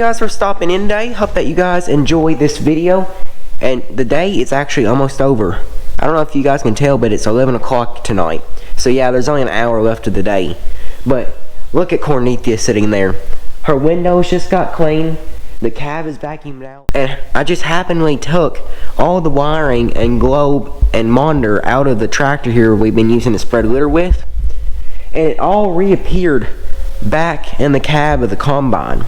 you guys for stopping in today. Hope that you guys enjoy this video. And the day is actually almost over. I don't know if you guys can tell, but it's 11 o'clock tonight. So yeah, there's only an hour left of the day. But look at Cornethia sitting there. Her windows just got clean. The cab is vacuumed out. And I just happenly took all the wiring and globe and monitor out of the tractor here we've been using to spread litter with. And it all reappeared back in the cab of the combine.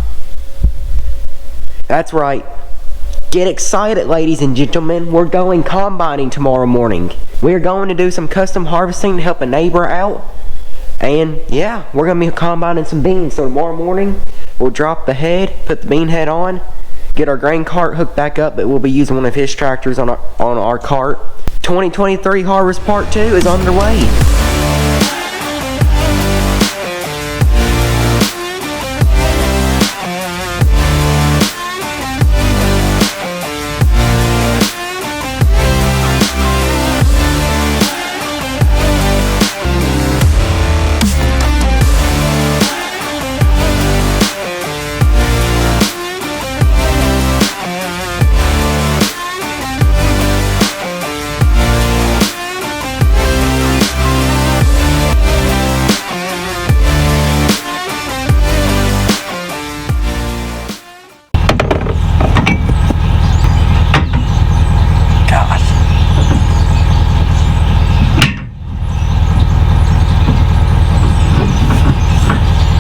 That's right. Get excited, ladies and gentlemen. We're going combining tomorrow morning. We're going to do some custom harvesting to help a neighbor out. And yeah, we're going to be combining some beans. So tomorrow morning, we'll drop the head, put the bean head on, get our grain cart hooked back up, but we'll be using one of his tractors on our cart. 2023 Harvest Part 2 is underway.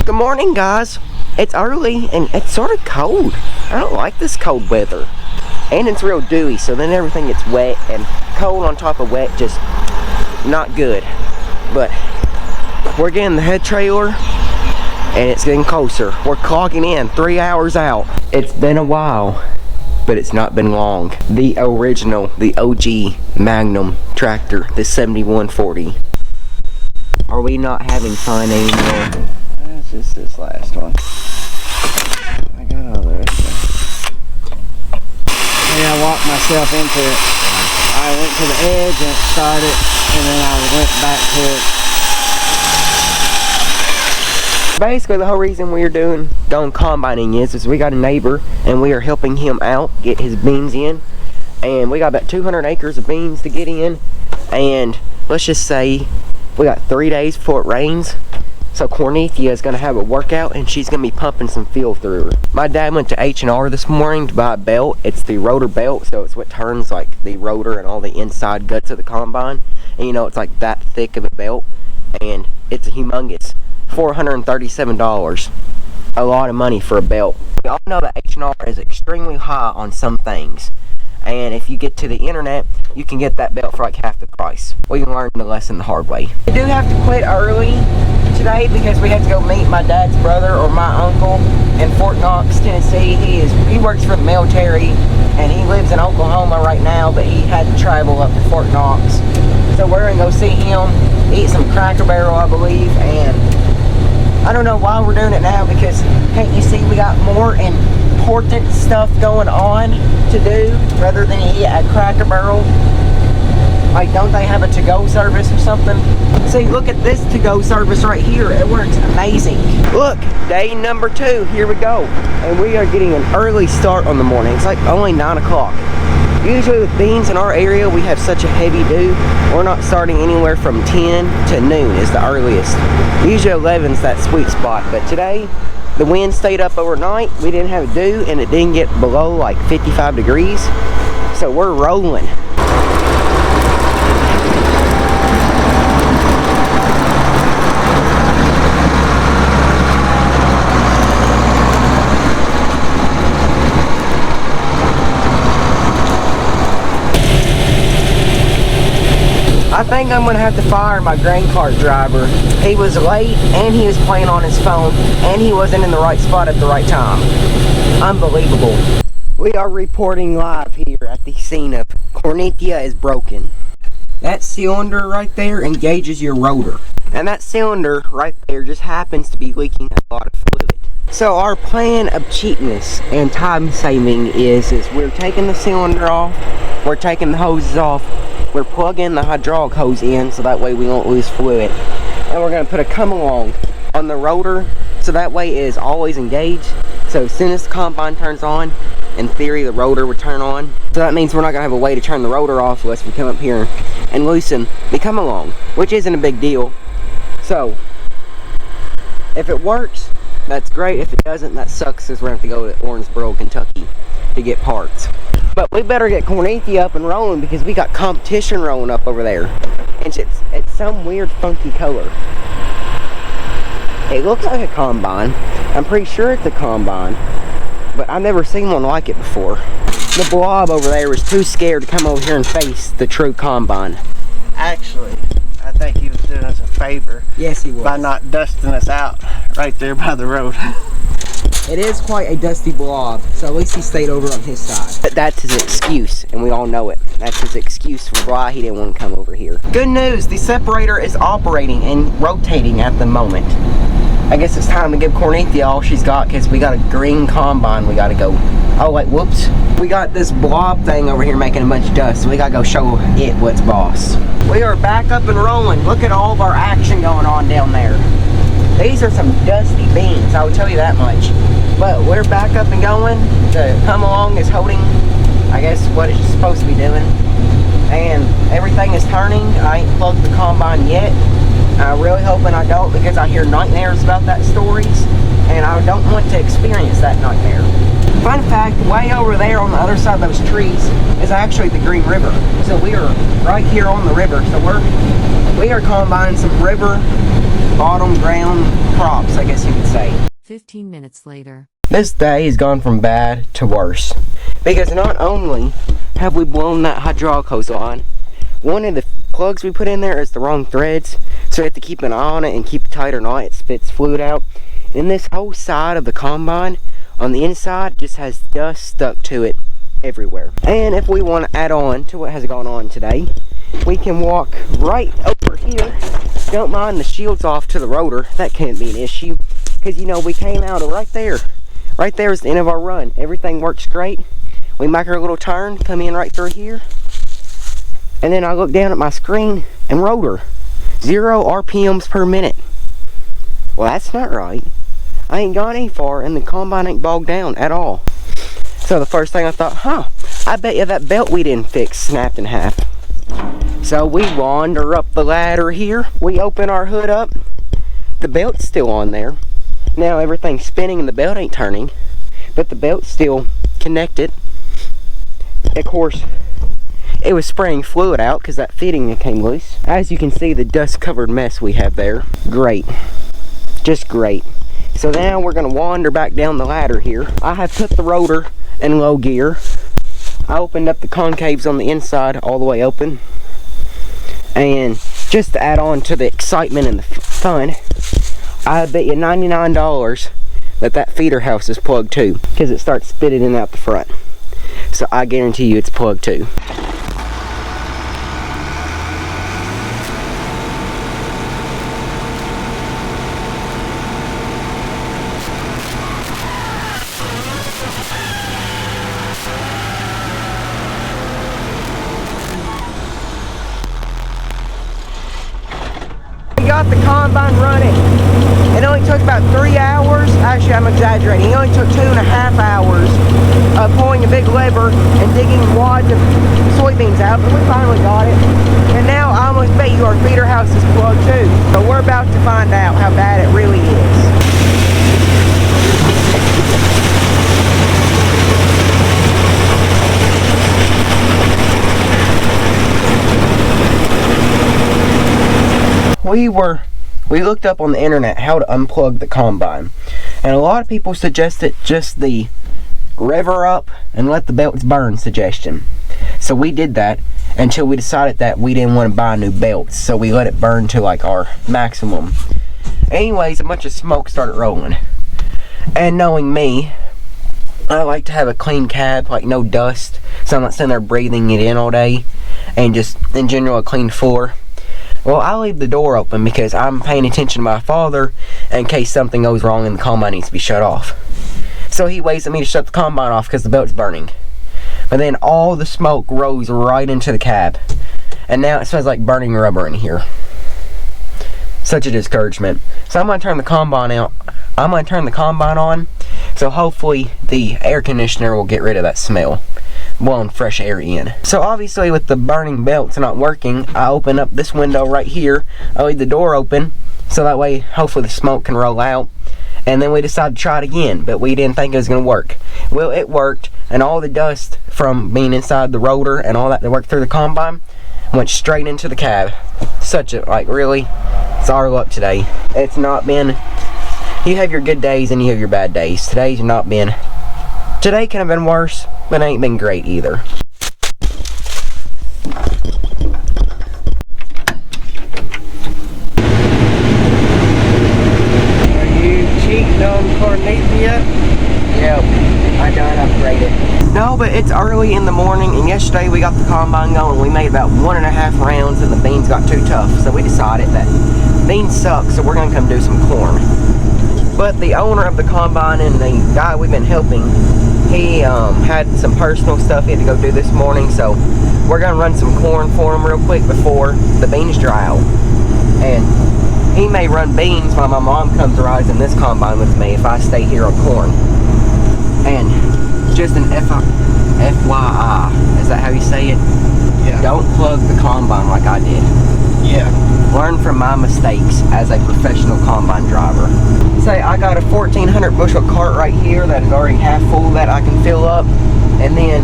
Good morning, guys. It's early and it's sort of cold. I don't like this cold weather. And it's real dewy, so then everything gets wet, and cold on top of wet, just not good. But we're getting the head trailer and it's getting closer. We're clocking in 3 hours out. It's been a while, but it's not been long. The original, the OG Magnum tractor, the 7140. Are we not having fun anymore? That's just this last one. I got all the rest of it. Yeah, I walked myself into it. I went to the edge and it started, and then I went back to it. Basically, the whole reason we're going combining is we got a neighbor and we are helping him out get his beans in. And we got about 200 acres of beans to get in. And let's just say we got 3 days before it rains. So Cornethia is going to have a workout and she's going to be pumping some fuel through her. My dad went to H&R this morning to buy a belt. It's the rotor belt, so it's what turns like the rotor and all the inside guts of the combine. And you know, it's like that thick of a belt. And it's a humongous $437. A lot of money for a belt. We all know that H&R is extremely high on some things. And if you get to the internet, you can get that belt for like half the price. We learned the lesson the hard way. We do have to quit early today because we have to go meet my dad's brother or my uncle in Fort Knox, Tennessee. He works for the military and he lives in Oklahoma right now, but he had to travel up to Fort Knox. So we're gonna go see him, eat some Cracker Barrel, I believe, and I don't know why we're doing it now because can't you see we got more important stuff going on to do rather than eat at Cracker Barrel? Like, don't they have a to-go service or something? See, look at this to-go service right here. It works amazing. Look, day number 2. Here we go. And we are getting an early start on the morning. It's like only 9 o'clock. Usually with beans in our area, we have such a heavy dew. We're not starting anywhere from 10 to noon is the earliest. Usually 11's that sweet spot. But today, the wind stayed up overnight. We didn't have a dew and it didn't get below like 55 degrees. So we're rolling. I think I'm going to have to fire my grain cart driver. He was late and he was playing on his phone and he wasn't in the right spot at the right time. Unbelievable. We are reporting live here at the scene of Cornethia is broken. That cylinder right there engages your rotor. And that cylinder right there just happens to be leaking a lot of fluid. So our plan of cheapness and time saving is we're taking the cylinder off, we're taking the hoses off, we're plugging the hydraulic hose in so that way we won't lose fluid. And we're going to put a come along on the rotor so that way it is always engaged. So as soon as the combine turns on, in theory the rotor would turn on. So that means we're not gonna have a way to turn the rotor off unless we come up here and loosen the come along, which isn't a big deal. So if it works, that's great. If it doesn't, that sucks, because we're gonna have to go to Owensboro, Kentucky to get parts. But we better get Cornethia up and rolling, because we got competition rolling up over there. And it's some weird funky color. It looks like a combine. I'm pretty sure it's a combine, but I've never seen one like it before. The blob over there was too scared to come over here and face the true combine. Actually, I think he was doing us a favor. Yes, he was. By not dusting us out right there by the road. It is quite a dusty blob, so at least he stayed over on his side. But that's his excuse, and we all know it. That's his excuse for why he didn't want to come over here. Good news, the separator is operating and rotating at the moment. I guess it's time to give Cornethia all she's got, because we got a green combine we gotta go. Oh wait, whoops. We got this blob thing over here making a bunch of dust, so we gotta go show it what's boss. We are back up and rolling. Look at all of our action going on down there. These are some dusty beans, I will tell you that much. But we're back up and going. The come along is holding, I guess, what it's supposed to be doing. And everything is turning. I ain't plugged the combine yet. I'm really hoping I don't, because I hear nightmares about that stories, and I don't want to experience that nightmare. Fun fact, way over there on the other side of those trees is actually the Green River. So we are right here on the river. So we are combining some river bottom ground crops, I guess you could say. 15 minutes later. This day has gone from bad to worse, because not only have we blown that hydraulic hose line, one of the plugs we put in there is the wrong threads, so we have to keep an eye on it and keep it tight or not, it spits fluid out. And this whole side of the combine on the inside just has dust stuck to it everywhere. And if we want to add on to what has gone on today, we can walk right over here. Don't mind the shields off to the rotor, that can't be an issue, because you know we came out of right there. Right there is the end of our run. Everything works great. We make our little turn, come in right through here, and then I look down at my screen and rotor 0 RPMs per minute. Well, that's not right. I ain't gone any far and the combine ain't bogged down at all. So the first thing I thought, I bet you that belt we didn't fix snapped in half. So we wander up the ladder here. We open our hood up. The belt's still on there. Now everything's spinning and the belt ain't turning, but the belt's still connected. Of course, it was spraying fluid out because that fitting came loose. As you can see, the dust covered mess we have there. Great, just great. So now we're gonna wander back down the ladder here. I have put the rotor in low gear. I opened up the concaves on the inside all the way open. And just to add on to the excitement and the fun, I bet you $99 that feeder house is plugged too, because it starts spitting in out the front. So I guarantee you it's plugged too. We got the combine running. It only took about 3 hours. Actually, I'm exaggerating. It only took 2.5 hours of pulling a big lever and digging wads of soybeans out, but we finally got it. And now I almost bet you our feeder house is plugged too. But we're about to find out how bad it really is. We looked up on the internet how to unplug the combine, and a lot of people suggested just the rever up and let the belts burn suggestion. So we did that until we decided that we didn't want to buy new belts, so we let it burn to like our maximum. Anyways, a bunch of smoke started rolling, and knowing me, I like to have a clean cab, like no dust, so I'm not sitting there breathing it in all day, and just in general a clean floor. Well, I leave the door open because I'm paying attention to my father in case something goes wrong and the combine needs to be shut off. So he waits at me to shut the combine off because the belt's burning. But then all the smoke rose right into the cab, and now it smells like burning rubber in here. Such a discouragement. So I'm going to turn the combine out. I'm going to turn the combine on so So hopefully the air conditioner will get rid of that smell, blowing fresh air in. So obviously with the burning belts not working, I open up this window right here. I leave the door open so that way hopefully the smoke can roll out. And then we decided to try it again, but we didn't think it was going to work. Well, it worked, and all the dust from being inside the rotor and all that worked through the combine went straight into the cab. Such a, like, really, it's our luck today. It's not been, you have your good days and you have your bad days. Today could have been worse, but it ain't been great either. Yep, I done upgraded. No, but it's early in the morning, and yesterday we got the combine going. We made about 1.5 rounds, and the beans got too tough. So we decided that beans suck, so we're gonna come do some corn. But the owner of the combine and the guy we've been helping, he had some personal stuff he had to go do this morning, so we're gonna run some corn for him real quick before the beans dry out. And he may run beans while my mom comes riding in this combine with me if I stay here on corn. And just an FYI, is that how you say it? Yeah. Don't plug the combine like I did. Yeah. Learn from my mistakes as a professional combine driver. Say I got a 1,400 bushel cart right here that is already half full that I can fill up. And then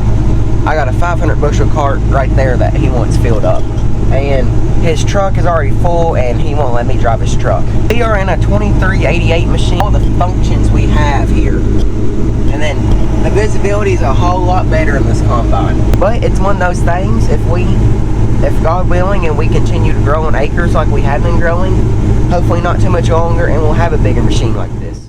I got a 500 bushel cart right there that he wants filled up. And his truck is already full and he won't let me drive his truck. We are in a 2388 machine. All the functions we have here. And then the visibility is a whole lot better in this combine. But it's one of those things, if God willing and we continue to grow in acres like we have been growing, hopefully not too much longer, and we'll have a bigger machine like this.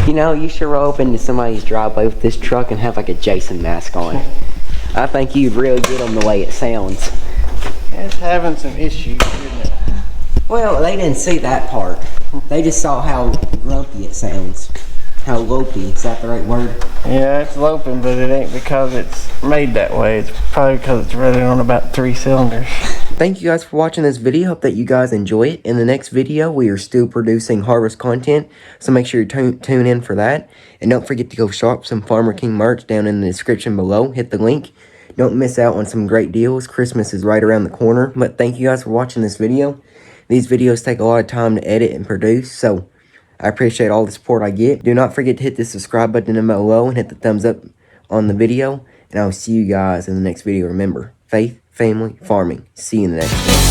You know, you should roll up into somebody's driveway with this truck and have like a Jason mask on. I think you'd really get them the way it sounds. It's having some issues, isn't it? Well, they didn't see that part. They just saw how grumpy it sounds. How lopey, is that the right word? Yeah, it's loping, but it ain't because it's made that way. It's probably because it's running on about 3 cylinders. Thank you guys for watching this video. Hope that you guys enjoy it. In the next video, we are still producing harvest content, so make sure you tune in for that. And don't forget to go shop some Farmer King merch down in the description below. Hit the link. Don't miss out on some great deals. Christmas is right around the corner. But thank you guys for watching this video. These videos take a lot of time to edit and produce, so I appreciate all the support I get. Do not forget to hit the subscribe button down below and hit the thumbs up on the video. And I will see you guys in the next video. Remember, faith, family, farming. See you in the next one.